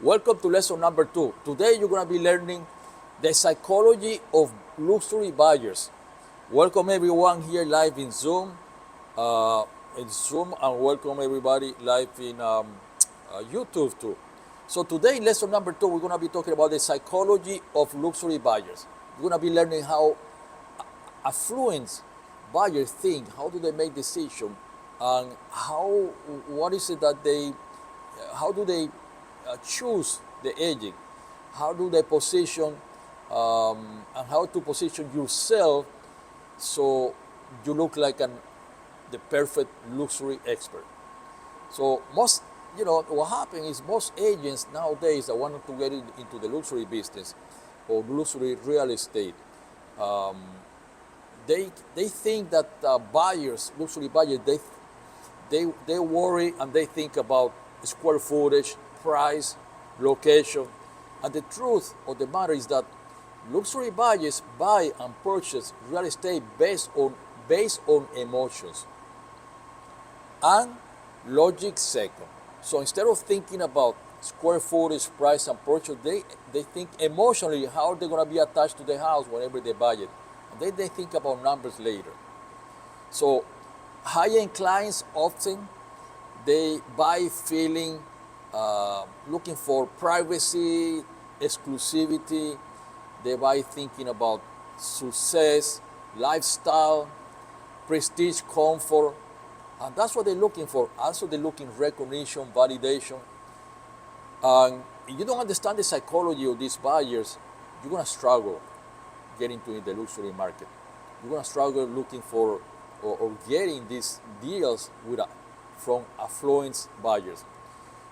Welcome to lesson number 2. Today you're going to be learning the psychology of luxury buyers. Welcome everyone here live in Zoom, and welcome everybody live in YouTube too. So today in lesson number 2 we're going to be talking about the psychology of luxury buyers. We're going to be learning how affluent buyers think, how do they make decisions, and what is it that how do they choose the agent, how do they position, and how to position yourself so you look like the perfect luxury expert. So what happens is most agents nowadays that want to get into the luxury business or luxury real estate, they think that luxury buyers, they worry and they think about square footage, price, location. And the truth of the matter is that luxury buyers buy and purchase real estate based on emotions and logic second. So instead of thinking about square footage, price, and purchase, they think emotionally how they're going to be attached to the house whenever they buy it. And then they think about numbers later. So high-end clients often they buy feeling, looking for privacy, exclusivity. They buy thinking about success, lifestyle, prestige, comfort, and that's what they're looking for. Also, they're looking recognition, validation. And if you don't understand the psychology of these buyers, you're gonna struggle getting into the luxury market. You're gonna struggle looking for or getting these deals from affluent buyers.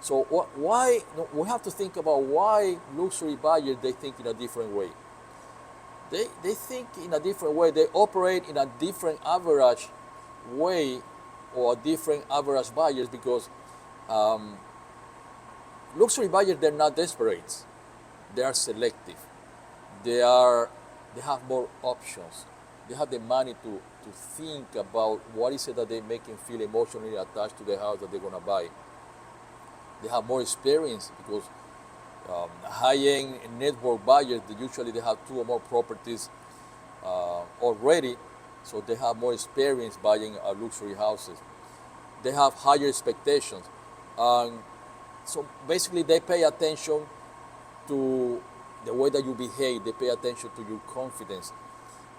So why we have to think about why luxury buyers they think in a different way. They think in a different way. They operate in a different average way or different average buyers because luxury buyers they're not desperate. They are selective. They have more options. They have the money to think about what is it that they make them feel emotionally attached to the house that they're gonna buy. They have more experience because high-end network buyers they have 2 or more properties already, so they have more experience buying luxury houses. They have higher expectations, and so basically they pay attention to the way that you behave. They pay attention to your confidence.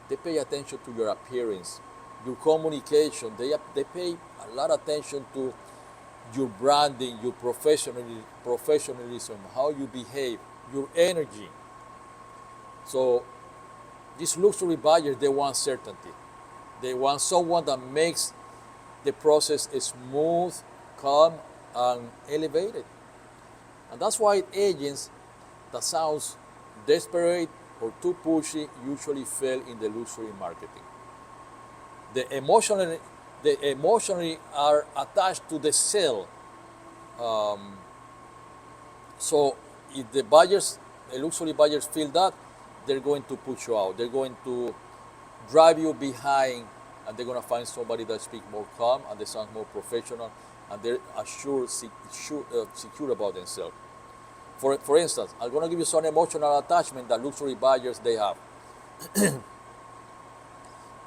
They pay attention to your appearance, your communication. They pay a lot of attention to your branding, your professionalism, how you behave, your energy. So these luxury buyers, they want certainty. They want someone that makes the process smooth, calm, and elevated. And that's why agents that sounds desperate or too pushy usually fail in the luxury marketing. The emotionally are attached to the sale. So if the luxury buyers feel that, they're going to push you out. They're going to drive you behind, and they're going to find somebody that speaks more calm and they sound more professional, and they're secure about themselves. For instance, I'm going to give you some emotional attachment that luxury buyers they have.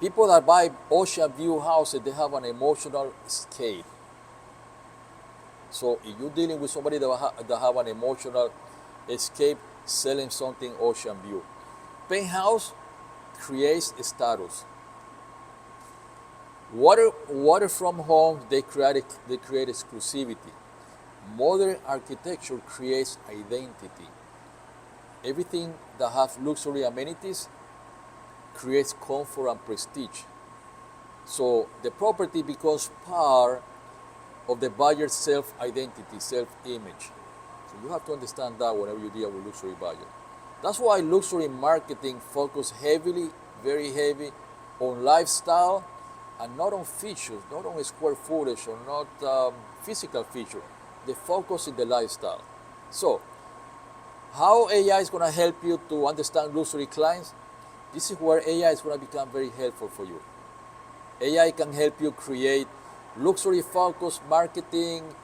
People that buy ocean view houses, they have an emotional escape. So if you're dealing with somebody that have an emotional escape selling something ocean view. Penthouse creates status. Water from home, they create exclusivity. Modern architecture creates identity. Everything that has luxury amenities creates comfort and prestige. So the property becomes part of the buyer's self-identity, self-image. So you have to understand that whenever you deal with luxury buyers. That's why luxury marketing focuses heavily, very heavy, on lifestyle and not on features, not on square footage or not physical features. The focus in the lifestyle. So, how AI is going to help you to understand luxury clients? This is where AI is going to become very helpful for you. AI can help you create luxury focused marketing,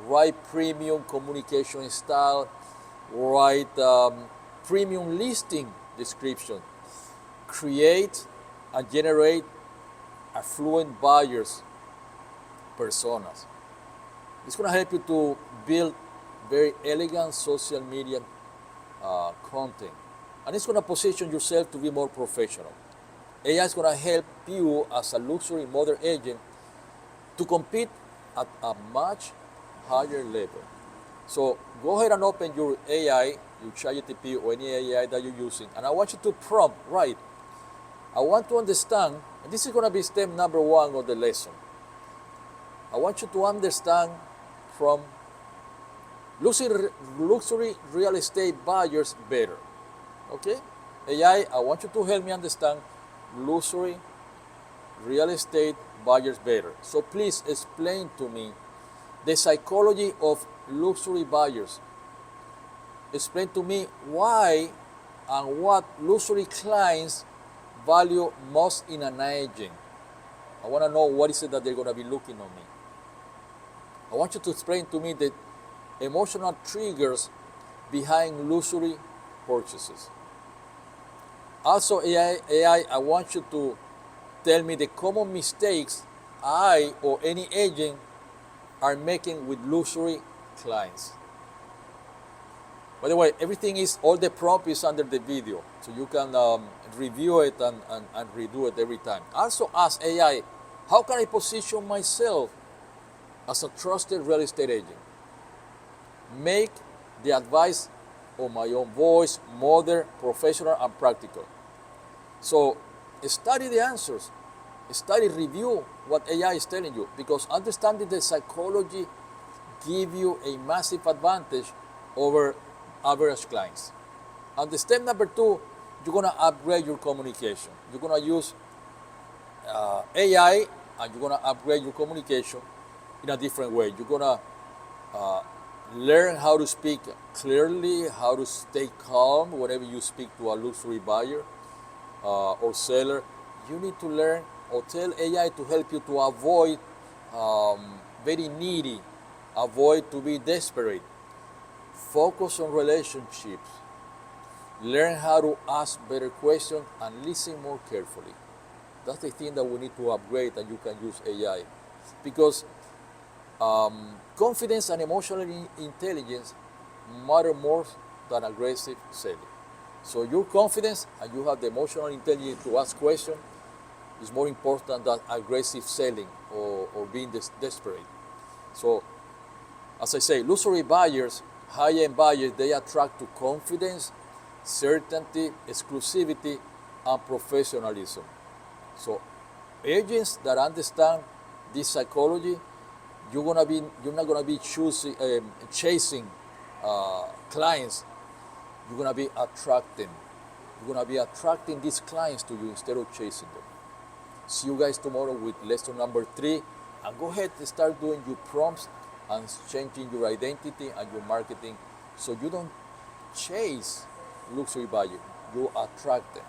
right premium communication style, write premium listing description, create and generate affluent buyers personas. It's going to help you to build very elegant social media content, and it's going to position yourself to be more professional. AI is going to help you as a luxury modern agent to compete at a much higher level. So go ahead and open your AI, your ChatGPT or any AI that you're using, and I want you to prompt, right? I want to understand, and this is going to be step number one of the lesson. I want you to understand from luxury real estate buyers better. Okay? AI, I want you to help me understand luxury real estate buyers better. So please explain to me the psychology of luxury buyers. Explain to me why and what luxury clients value most in an agent. I want to know what is it that they're going to be looking on me. I want you to explain to me the emotional triggers behind luxury purchases. Also, I want you to tell me the common mistakes I or any agent are making with luxury clients. By the way, all the prompt is under the video, so you can review it and redo it every time. Also ask AI, how can I position myself as a trusted real estate agent? Make the advice on my own voice, modern, professional, and practical. So study the answers, review what AI is telling you, because understanding the psychology give you a massive advantage over average clients. And the step number two, you're going to upgrade your communication. You're going to use AI, and you're going to upgrade your communication in a different way. You're going to learn how to speak clearly, how to stay calm whenever you speak to a luxury buyer or seller. You need to learn or tell AI to help you to avoid very needy, avoid to be desperate. Focus on relationships. Learn how to ask better questions and listen more carefully. That's the thing that we need to upgrade, and you can use AI. Because confidence and emotional intelligence matter more than aggressive selling. So your confidence and you have the emotional intelligence to ask questions is more important than aggressive selling or being desperate. So, as I say, luxury buyers, high-end buyers, they attract to confidence, certainty, exclusivity, and professionalism. So, agents that understand this psychology, you're not gonna be chasing clients. You're gonna be attracting. You're gonna be attracting these clients to you instead of chasing them. See you guys tomorrow with lesson number 3, and go ahead and start doing your prompts and changing your identity and your marketing, so you don't chase luxury buyers, you attract them.